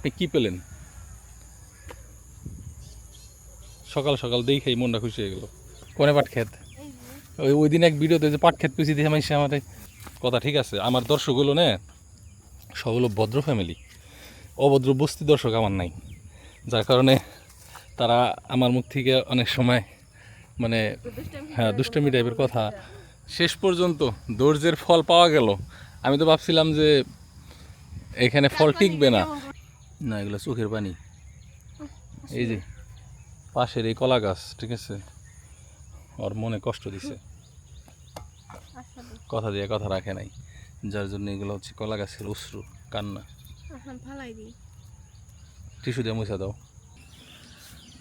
আপনি কি পেলেন? সকাল সকাল দেখেই মনটা খুশি হয়ে গেল। কোনে পাট ক্ষেত? ওই দিন এক ভিডিওতে যে পাট ক্ষেত পেয়েছি দেখে আমি আমাদের কথা ঠিক আছে, আমার দর্শক হলো না সব হলো ভদ্র ফ্যামিলি, অভদ্র বস্তি দর্শক আমার নাই, যার কারণে তারা আমার মুখ থেকে অনেক সময় মানে হ্যাঁ দুষ্টামি টাইপের কথা। শেষ পর্যন্ত ধৈর্যের ফল পাওয়া গেল। আমি তো ভাবছিলাম যে এখানে ফল টিকবে না, না এগুলো চোখের পানি। এই যে পাশের এই কলা গাছ, ঠিক আছে, ওর মনে কষ্ট দিছে, কথা দিয়ে কথা রাখে নাই, যার জন্য এগুলো হচ্ছে কলা গাছের অশ্রু কান্না। টিস্যু দিয়ে মুছা দাও।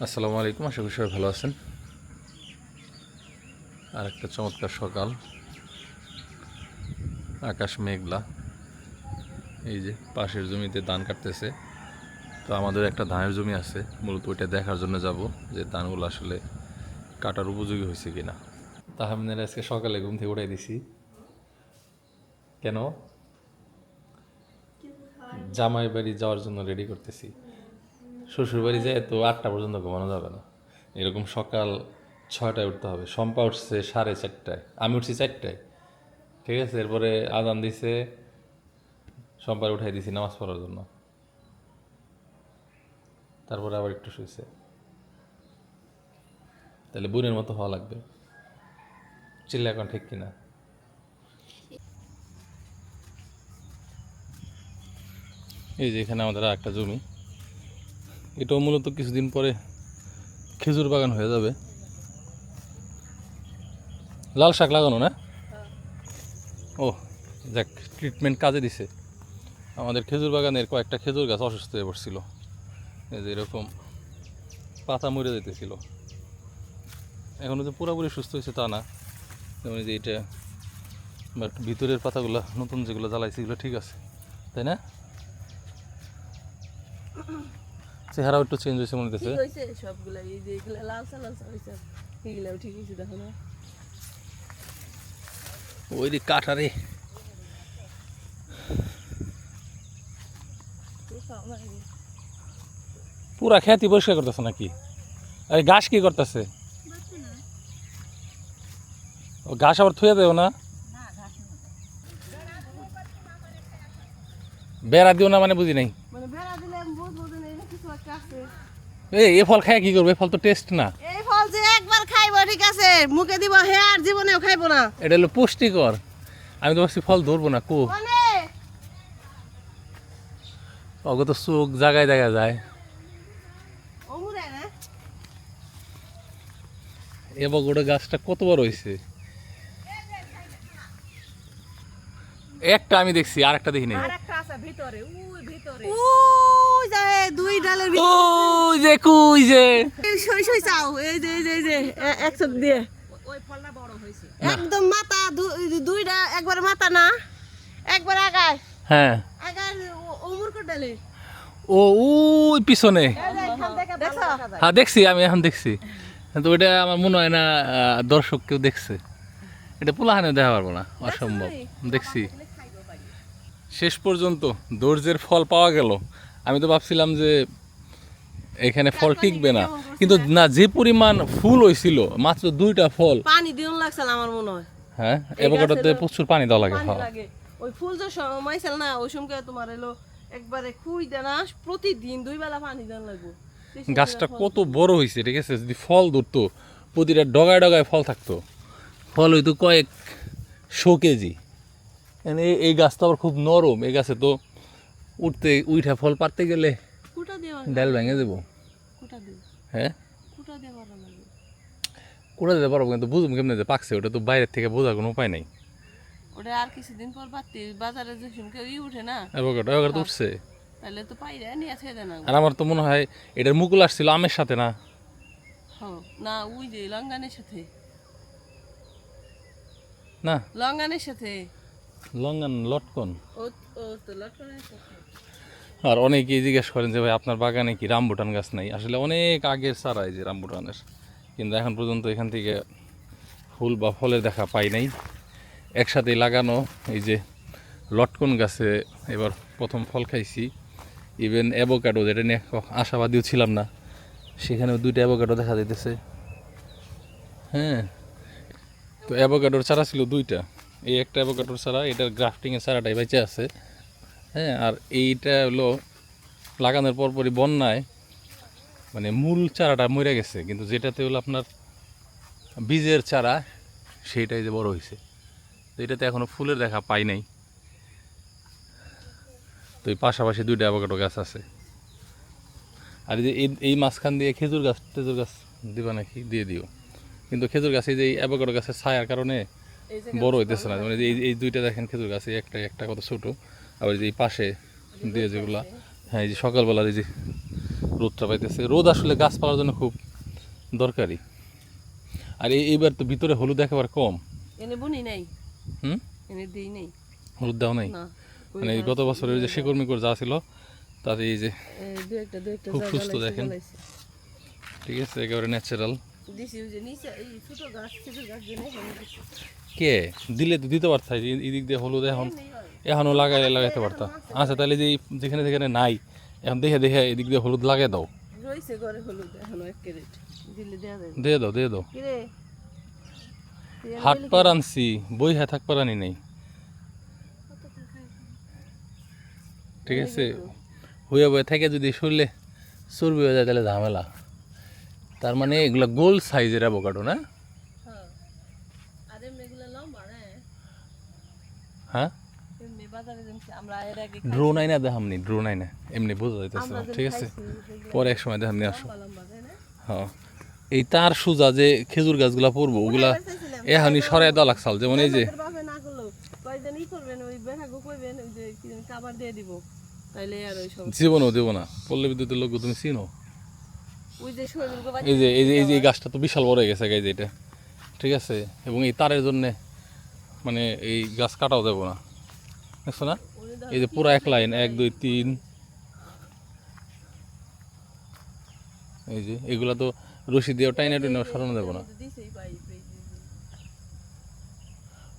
আসসালামু আলাইকুম, আশা করি সবাই ভালো আছেন। আর একটা চমৎকার সকাল, আকাশ মেঘলা। এই যে পাশের জমিতে ধান কাটতেছে, তো আমাদের একটা ধানের জমি আছে, মূলত ওইটা দেখার জন্য যাব যে ধানগুলো আসলে কাটার উপযোগী হয়েছে কিনা। তাহমিনের আজকে সকালে ঘুম থেকে উঠাই দিছি। কেন? জামাই বাড়ি যাওয়ার জন্য রেডি করতেছি। শ্বশুর বাড়ি যায় তো 8টা পর্যন্ত ঘুমানো যাবে না, এরকম সকাল 6টায় উঠতে হবে। শম্পা উঠছে 4:30টায়, আমি উঠছি 4টায়, ঠিক আছে। এরপরে আজান দিছে, শম্পার উঠাই দিছি নামাজ পড়ার জন্য, তারপরে আবার একটু শুয়েছে। তাহলে বোনের মতো হওয়া লাগবে, চিল্লা এখন ঠিক কিনা? এই যে এখানে আমাদের একটা জমি, এটাও মূলত কিছুদিন পরে খেজুর বাগান হয়ে যাবে। লাল শাক লাগানো না? ও যাক, ট্রিটমেন্ট কাজে দিছে। আমাদের খেজুর বাগানের কয়েকটা খেজুর গাছ অসুস্থ হয়ে পড়ছিল, এই যে এরকম পাতা মরে যেতেছিল। এখনও যে পুরোপুরি সুস্থ হয়েছে তা না, যেমন যে এটা, বাট ভিতরের পাতাগুলো নতুন যেগুলো জ্বালাইছে এগুলো ঠিক আছে, তাই না? চেহারাও একটু চেঞ্জ হয়েছে মনে হচ্ছে। ওই যে কাঠারে পুরা খেতি পরিষ্কার করতেছে নাকি? আরে ঘাস কি করতেছে? ঘাস আবার থুয়ে দেও না? বেড়া দিও না মানে বুঝি নাই। এ ফল খায় কি করবে? ফল তো টেস্ট না। এই ফল যে একবার খাইবো ঠিক আছে, মুখে দিব, হে আর জীবনেও খাইবো না। এটা হলো পুষ্টিকর। আমি তো ভাবছি ফল ধরবো না, কো ওকে তো চোখ জায়গায় দেখা যায়। এবার গোটা গাছটা কত বড় হয়েছে, একটা আমি দেখছি আর একটা দেখি নাই। ওই যে দুই ডালের ওই যে কুই যে সই সই চাও, এই যে এই যে একশো দিয়ে ওই ফলটা বড় হয়েছে একদম মাথা দুইটা, একবার মাথা না একবার আগায়, হ্যাঁ আগায় ওমর কো ডালে। ও ওই পিছনে, হ্যাঁ দেখছি আমি, এখন দেখছি। কিন্তু ওইটা আমার মনে হয় না দর্শক কেউ দেখছে, এটা পোলাহানে দেখা পারবো না, অসম্ভব। দেখছি শেষ পর্যন্ত ধৈর্যের ফল পাওয়া গেল। আমি তো ভাবছিলাম যে এখানে ফল টিকবে না, কিন্তু না, যে পরিমাণ ফুল হয়েছিল, মাত্র 2টা ফল। পানি দিন লাগছিল আমার মনে হয়। হ্যাঁ এবারটাতে প্রচুর পানি দেওয়া লাগে। ওই ফুল যে সময় ছিল না, ওই সময় তোমার এলো একবারে খুই দেনা, প্রতিদিন 2 বেলা পানি দেন লাগবে। গাছটা কত বড় হয়েছে, ঠিক আছে, যদি ফল ধরতো, প্রতিটা ডগায় ডগায় ফল থাকতো, ফল হইতো কয়েক 100 কেজি। এই গাছ তো আবার খুব নরম, এই গাছে তো উঠা ফল পারতে গেলে ডাল ভেঙে দেবো। হ্যাঁ কুড়া দিতে পারবো, কিন্তু বুঝবো কেমনে যে পাকছে, ওটা তো বাইরের থেকে বোঝার কোনো উপায় নাই। ওটা আর কিছুদিন পর বাজারে যে শুনকে উঠে না, এবার তো উঠছে, তাহলে তো পাইরা নিয়ে আছে না। আর আমার তো মনে হয় এটার মুকুল আসছিল আমের সাথে না? না, ওই যে লঙ্গানের সাথে, না লঙ্গানের সাথে, লঙ্গান লটকন। ও তো লটকনের সাথে। আর অনেকেই জিজ্ঞেস করেন যে ভাই আপনার বাগানে কি রামবুটান গাছ নাই? আসলে অনেক আগের চারা এই যে রামবুটানের, কিন্তু এখন পর্যন্ত এখান থেকে ফুল বা ফলের দেখা পাই নাই। একসাথেই লাগানো এই যে লটকন গাছে এবার প্রথম ফল খাইছি, ইভেন অ্যাভোকাডো, যেটা নিয়ে আশাবাদীও ছিলাম না, সেখানেও 2টা অ্যাভোকাডো দেখা যাইতেছে। হ্যাঁ, তো অ্যাভোকাডোর চারা ছিল 2টা, এই একটা অ্যাভোকাডোর চারা, এটার গ্রাফটিংয়ের চারাটাই বেঁচে আছে। হ্যাঁ, আর এইটা হলো লাগানোর পরপরই বন্যায় মানে মূল চারাটা মরে গেছে, কিন্তু যেটাতে হলো আপনার বীজের চারা সেইটাই যে বড় হয়েছে। তো এটাতে এখনও ফুলের দেখা পাই নাই। তো এই পাশাপাশি 2টা অ্যাভোকাডো গাছ আছে। আর এই মাঝখান দিয়ে খেজুর গাছ দিবা নাকি, দিয়ে দিও। কিন্তু খেজুর গাছ এই যে অ্যাভোকাডো গাছের ছায়ার কারণে বড় হইতেছে না। মানে এই 2টা দেখেন খেজুর গাছ, এই একটা কত ছোটো, আবার এই পাশে দিয়ে যেগুলা, হ্যাঁ এই যে সকালবেলার এই যে রোদটা পাইতেছে, রোদ আসলে গাছপালার জন্য খুব দরকারি। আর এইবার তো ভিতরে হলুদ একেবারে কম। এনে বুনি নাই, হুম, এনে দেই নাই, হলুদ দেওয়া নাই। না মানে এই গত বছরের যে শিকড় মিকড় যা ছিল তাতে এই যে দুই একটা খুব সুস্থ দেখেন। ঠিক আছে, একেবারে ন্যাচারাল। দিছি ওই যে নিচে এই ছোট গাছ খেজুর গাছ দিয়ে কে দিলে তো দিতে পারতাম, এই দিক দিয়ে হলুদ এখনও লাগাইতে পারতাম। আচ্ছা, তাহলে যে যেখানে যেখানে নাই এখন দেখে দেখে এদিক দিয়ে হলুদ লাগাই দাও। রইছে ঘরে হলুদ এখনো 1 ক্যারেট, দিলে দেয়া যাবে। দিয়ে দাও। কি রে হাট পার আনছি, বই হ্যাঁ থাক পার আনি নাই। ঠিক আছে, হইয়া বয়ে থেকে যদি শরীরে চর্বি হয়ে যায় তাহলে ঝামেলা। তার মানে এগুলা গোল সাইজের অ্যাভোকাডো না? হ্যাঁ, আরে মেগুলা লম্বা রে। হ্যাঁ, এমনি বাজারে যেমন আমরা এর আগে ড্রোন আইনা দেখামনি, ড্রোন আইনা এমনি বোঝা যাইতেছে না। ঠিক আছে, পরে এক সময় দেখামনি, আসো। লম্বা তাই না? হ্যাঁ, এই তার সোজা যে খেজুর গাছগুলা পড়বো ওগুলা এখনই সরাই দেওয়া লাগছাল। যেমন এই যে আমাদের বাপে না করলো কয়দিন করবেন, ওই বেহাগো কইবেন ওই যে কি জানি খাবার দিয়ে দিব, তাইলে আর ওই সব জীবনও দেবো না। পল্লী বিদ্যুতের লোক তুমি চিনো? ওই যে শরীর গো এই গাছটা তো বিশাল বড় হয়ে গেছে গাইজ এটা। ঠিক আছে, এবং এই তারের জন্যে মানে এই গাছ কাটাও দেবো না, দেখছো না? এই যে পুরো এক লাইন 1 2 3, এই যে এগুলা তো রশি দিয়ে টাইনা টাইনা সরানো দেবো না। দিছেই পাই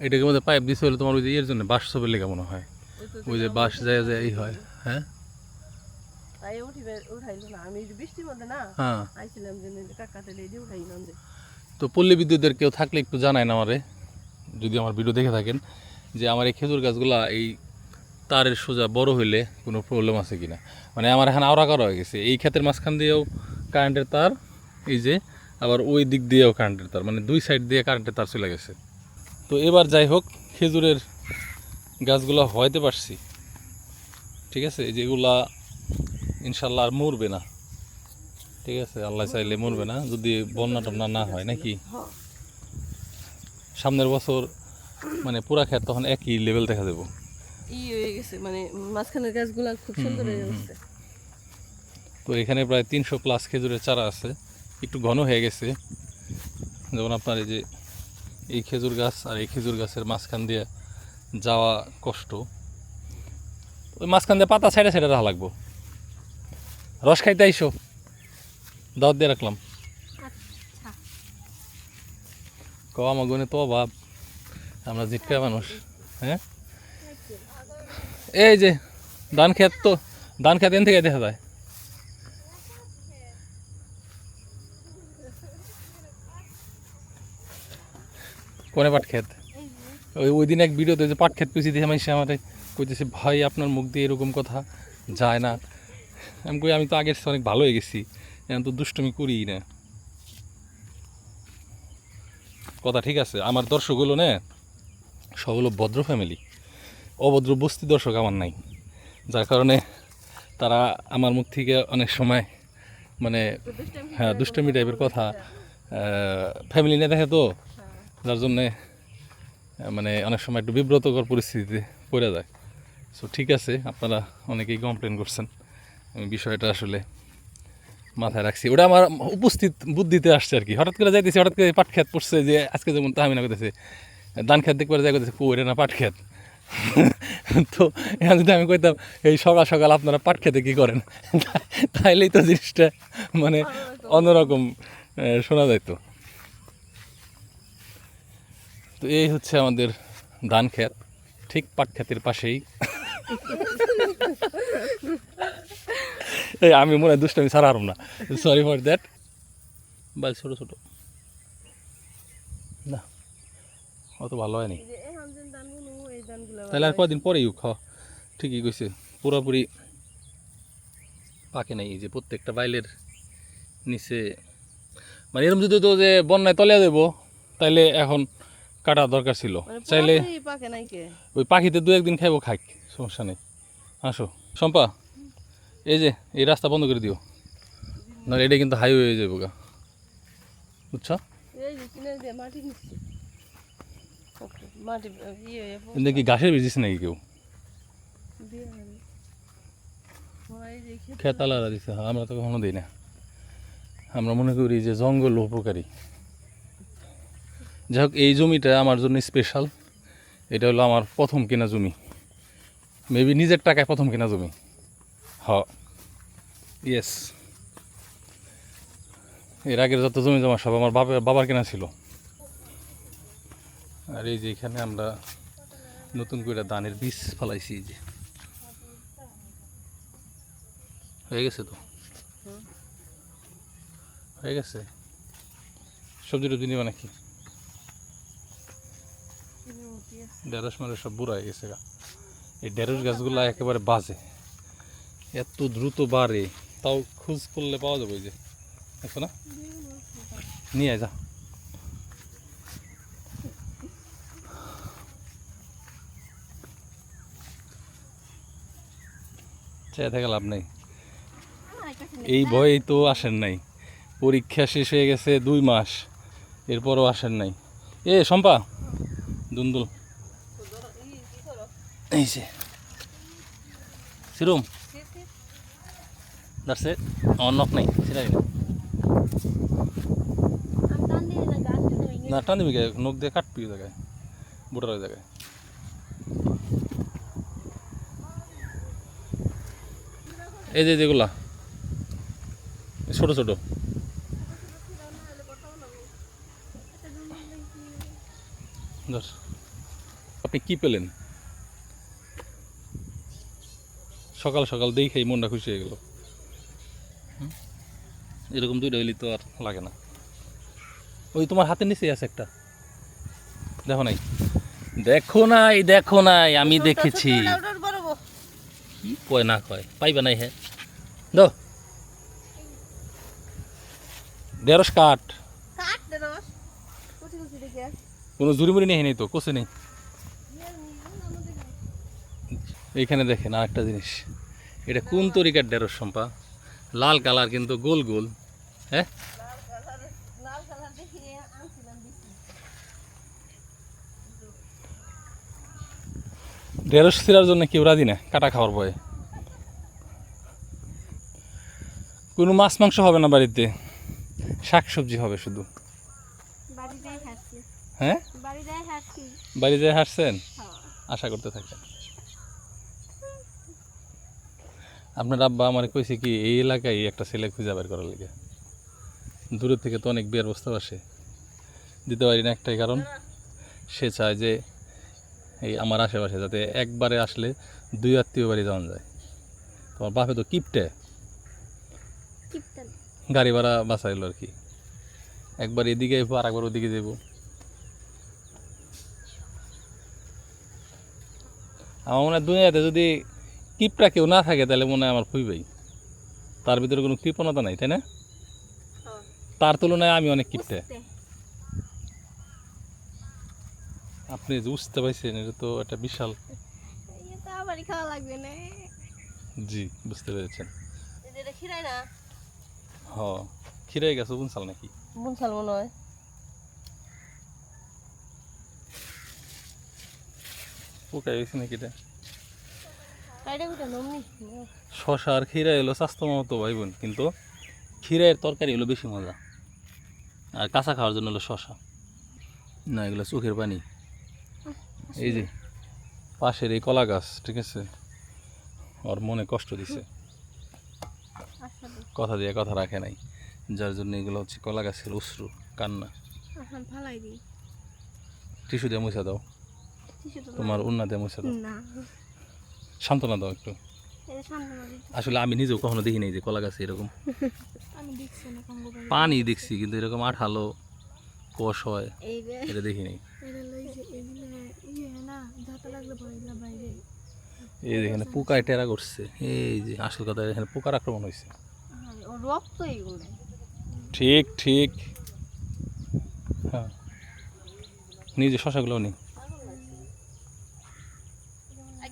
এটাকে মধ্যে পাইপ দিতে হলে তোমার ওই যে এর জন্য বাঁশ ছবের লেগে মনে হয়, ওই যে বাঁশ যায় এই হয়। হ্যাঁ, তাই উঠাইলো না, আমি বৃষ্টির মধ্যে না হ্যাঁ, আইছিলাম যে কাকা তেলে দিয়ে উঠাইলাম যে। তো পল্লী বিদ্যুতের কেউ থাকলে একটু জানায় না আমারে, যদি আমার ভিডিও দেখে থাকেন, যে আমার এই খেজুর গাছগুলা এই তারের সোজা বড় হইলে কোনো প্রবলেম আছে কিনা। মানে আমার এখানে আওড়া করা হয়ে গেছে, এই ক্ষেতের মাঝখান দিয়েও কারেন্টের তার, এই যে আবার ওই দিক দিয়েও কারেন্টের তার, মানে 2 সাইড দিয়ে কারেন্টের তার চলে গেছে। তো এবার যাই হোক খেজুরের গাছগুলো হয়তে পারছি। ঠিক আছে, যেগুলা ইনশাল্লাহ আর মরবে না। ঠিক আছে, আল্লাহ চাইলে মরবে না, যদি বন্যা টন্যা না হয় নাকি। সামনের বছর মানে পুরা ক্ষেত তখন একই লেভেল দেখা দেবো। হয়ে গেছে, মানে মাঝখানের গাছগুলা খুব সুন্দর হয়ে গেছে। তো এখানে প্রায় 300+ খেজুরের চারা আছে, একটু ঘন হয়ে গেছে। যেমন আপনার এই যে এই খেজুর গাছ আর এই খেজুর গাছের মাঝখান দিয়ে যাওয়া কষ্ট, ওই মাঝখান দিয়ে পাতা সাইডে সাইডে রাখা লাগবো। রস খাইতে আইসো, দাওয়াত দিয়ে রাখলাম। আমার গুণে তো অভাব, আমরা জিটকা মানুষ। হ্যাঁ, এই যে ধান খেত, তো ধান খেত এন থেকে দেখা যায়। কোনে পাট ক্ষেত, ওই দিন এক ভিডিওতে যে পাট ক্ষেত পেয়েছি দেখে আমি সে আমার কইতেছে, ভাই আপনার মুখ দিয়ে এরকম কথা যায় না। আমি কই আমি তো আগের অনেক ভালো হয়ে গেছি, এখন তো দুষ্টুমি করি না। কথা ঠিক আছে, আমার দর্শক হলো না সব হলো ভদ্র ফ্যামিলি, অভদ্র বস্তি দর্শক আমার নাই, যার কারণে তারা আমার মুখ থেকে অনেক সময় মানে হ্যাঁ দুষ্টমি টাইপের কথা ফ্যামিলি নিয়ে দেখে, তো যার জন্যে মানে অনেক সময় একটু বিব্রতকর পরিস্থিতিতে পড়ে যায়। সো ঠিক আছে, আপনারা অনেকেই কমপ্লেন করছেন, আমি বিষয়টা আসলে মাথায় রাখছি। ওটা আমার উপস্থিত বুদ্ধিতে আসছে আর কি। হঠাৎ করে যাইতেছি, হঠাৎ করে পাট খেত পড়ছে, যে আজকে যেমন তাহমিনা করতেছে ধান খেত দেখতে যাই করতেছে, কো এটা না পাট খেত। তো এখন যদি আমি কইতাম এই সকাল সকাল আপনারা পাট খেতে কী করেন, তাইলেই তো জিনিসটা মানে অন্যরকম শোনা যাইতো। তো এই হচ্ছে আমাদের ধান ক্ষেত, ঠিক পাট ক্ষেতের পাশেই। এই আমি মনে হয় দুষ্টামি ছাড়া হারম না, সরি ফর দ্যাট। বাল ছোট ছোট না, অত ভালো হয়নি। এই যে এখন যে ধান বুনু এই ধানগুলো তাহলে আর কদিন পরেই খাওয়া ঠিকই কইছে, পুরোপুরি পাকে নাই। এই যে প্রত্যেকটা বাইলের নিচে মানে এরকম যদি তো যে বন্যায় তলিয়ে দেবো তাইলে এখন কাটা দরকার ছিল। মানে চাইলে পুরোপুরি পাকে নাই কে ওই পাখিতে দু একদিন খাইবো, খাইক, সমস্যা নেই। আসো শম্পা, এই যে এই রাস্তা বন্ধ করে দিও, না এটা কিন্তু হাইওয়ে হয়ে যাবো গা, বুঝছো? এই যে কিনে দিয়ে মাটি নিচ্ছে ওকে মাটি ইয়ে কিন্তু কি ঘাসের বিজিস নাকি কেউ দিয়ে হবে হয় যে খেত আলাদা দিছে? হ্যাঁ, আমরা তো কখনো দিই না, আমরা মনে করি যে জঙ্গল উপকারী। যাই হোক, এই জমিটা আমার জন্য স্পেশাল। এটা হলো আমার প্রথম কেনা জমি, মেবি নিজের টাকায় প্রথম কেনা জমি। হ, ইয়েস। এর আগের যত জমি জমা সব আমার বাবার কেনা ছিল। আর এই যে এখানে আমরা নতুন করে ধানের বীজ ফলাইছি, এই যে হয়ে গেছে তো, হয়ে গেছে। সবজি টবজি নিবা নাকি? ঢেঁড়স মারে সব বুড়া হয়ে গেছে গা। এই ঢেঁড়স গাছগুলো একেবারে বাজে, এত দ্রুত বাড়ে, তাও খোঁজ করলে পাওয়া যাবে। ওই যে দেখো না, নিয়ে যা। চেয়ে থেকে লাভ নেই, এই ভয়েই তো আসেন নাই। পরীক্ষা শেষ হয়ে গেছে 2 মাস, এরপরও আসেন নাই। এ শম্পা, দুন্দুল এই যে সিরুম দাঁড়ছে, আমার নখ নাই, সিরাই না টান দিবি, নখ দিয়ে কাটবি ওই জায়গায়, বুটার ওই জায়গায়। এই যে যেগুলা ছোট ছোট, আপনি কি পেলেন? সকাল সকাল দেখেই মনটা খুশি হয়ে গেল। এরকম দুইটা হইলে তো আর লাগে না। ওই তোমার হাতের নিচেই আছে একটা, দেখো নাই? দেখো নাই, দেখো নাই, আমি দেখেছি। কি কয় না কয়, পাইবা নাই? হ্যাঁ দো, ঢেঁড়স কাঠ, কোনো জুড়িমুড়ি নেই নেই তো, কোসে নেই। এইখানে দেখেন আর একটা জিনিস, এটা কোন তরিকার ঢেঁড়স শম্পা? লাল কালার কিন্তু গোল গোল। হ্যাঁ, ঢেঁড়স ছিঁড়ার জন্য কেউ রাজি না, কাটা খাওয়ার ভয়ে। কোনো মাছ মাংস হবে না বাড়িতে, শাক সবজি হবে শুধু। হ্যাঁ, বাড়ি যায় হাঁটছেন, আশা করতে থাকেন। আপনার আব্বা আমার কইছে কি, এই এলাকায় একটা ছেলে খুঁজে বের করার লেগে। দূরের থেকে তো অনেক বিয়ের প্রস্তাব আসে, দিতে পারি না একটাই কারণ, সে চায় যে এই আমার আশেপাশে যাতে একবারে আসলে 2 আত্মীয় বাড়ি যাওয়া যায়। তোমার বাপে তো কিপটে, গাড়ি ভাড়া বাঁচাইলো আর কি, একবার এদিকে যাবো আর একবার ওদিকে যাবো। আমার মনে হয় দুনিয়াতে যদি কিপটা কেউ না থাকে তাহলে মনে হয় আমার খুবই, তার ভিতরে কোনো কৃপণতা নাই, তাই না? তার তুলনায় আমি অনেক কিপটে। আপনি যে বুঝতে পারছেন, এটা তো একটা বিশাল। জি, বুঝতে পেরেছেন। হ, খিরাই গেছে বুনসাল নাকি? বুনসাল মনে হয়। পোকাই গেছে নাকি এটা? শশা আর খিরা এলো স্বাস্থ্য মতো ভাই বোন, কিন্তু খিরাইয়ের তরকারি হলো বেশি মজা, আর কাঁচা খাওয়ার জন্য হলো শশা। না, এগুলো চোখের পানি। এই যে পাশের এই কলা গাছ, ঠিক আছে, ওর মনে কষ্ট দিছে, কথা দিয়ে কথা রাখে নাই, যার জন্য এগুলো হচ্ছে কলা গাছের অশ্রু, কান্না। টিস্যু দিয়ে মুছা দাও, তোমার উন্না দিয়ে মুছা দাও, সান্ত্বনা দাও একটু। এই যে সামনে বাড়ি আসলে আমি নিজেও কখনো দেখি নাই যে কলা গাছে এরকম আমি দেখছি না কঙ্গো বাড়ি পানি দেখছি, কিন্তু এরকম আঠালো কষ হয় এই যে এটা দেখি নাই। এটা লই যে এগুলো না যাতা লাগলে পড়ে বাইরে এই যে এখানে পোকায় টেরা করছে, এই যে আসল কথা এখানে পোকার আক্রমণ হয়েছে। ও রক্ত এগুলো ঠিক ঠিক, হ্যাঁ নিজে শশাগুলো নেই।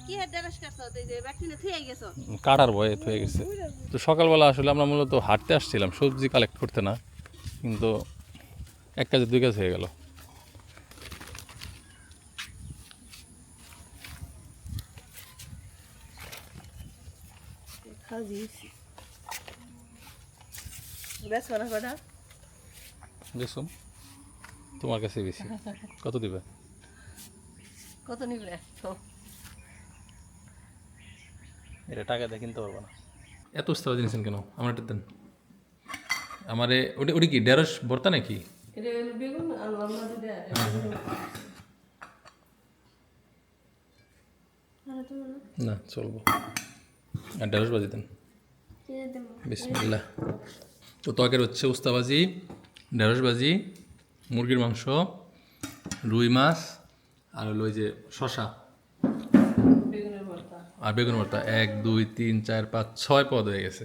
কি হেড ড্যামেজ করছো এই যে ব্যাকটেরিয়া থিয়ে গেছো কাটার ভয়ে হয়ে গেছে। তো সকালবেলা আসলে আমরা মূলত হাঁটতে আসছিলাম, সবজি কালেক্ট করতে না, কিন্তু এক কাজে দুই কাজ হয়ে গেল। খাও দিয়েছি বেশ মনে কটা বেসম তোমার কাছে বেশি, কত দিবে? কত নিবে এটা টাকা দিয়ে কিনতে পারবো না। এত উস্তাদ জিনিস কেন? আমার এটা দেন। আমারে ওটা ওটা কি ঢেঁড়স ভর্তা নাকি? এটা বেগুন আর লম্বা দিতে না চলবো, আর ঢেঁড়স ভাজি দেন। বিসমিল্লাহ। তো তরকারি হচ্ছে উস্তাবাজি, ঢেঁড়স ভাজি, মুরগির মাংস, রুই মাছ, আর হলো ওই যে শশা বেগুনের ভর্তা আর বেগুন ভর্তা। 1 2 3 4 5 6 পদ হয়ে গেছে।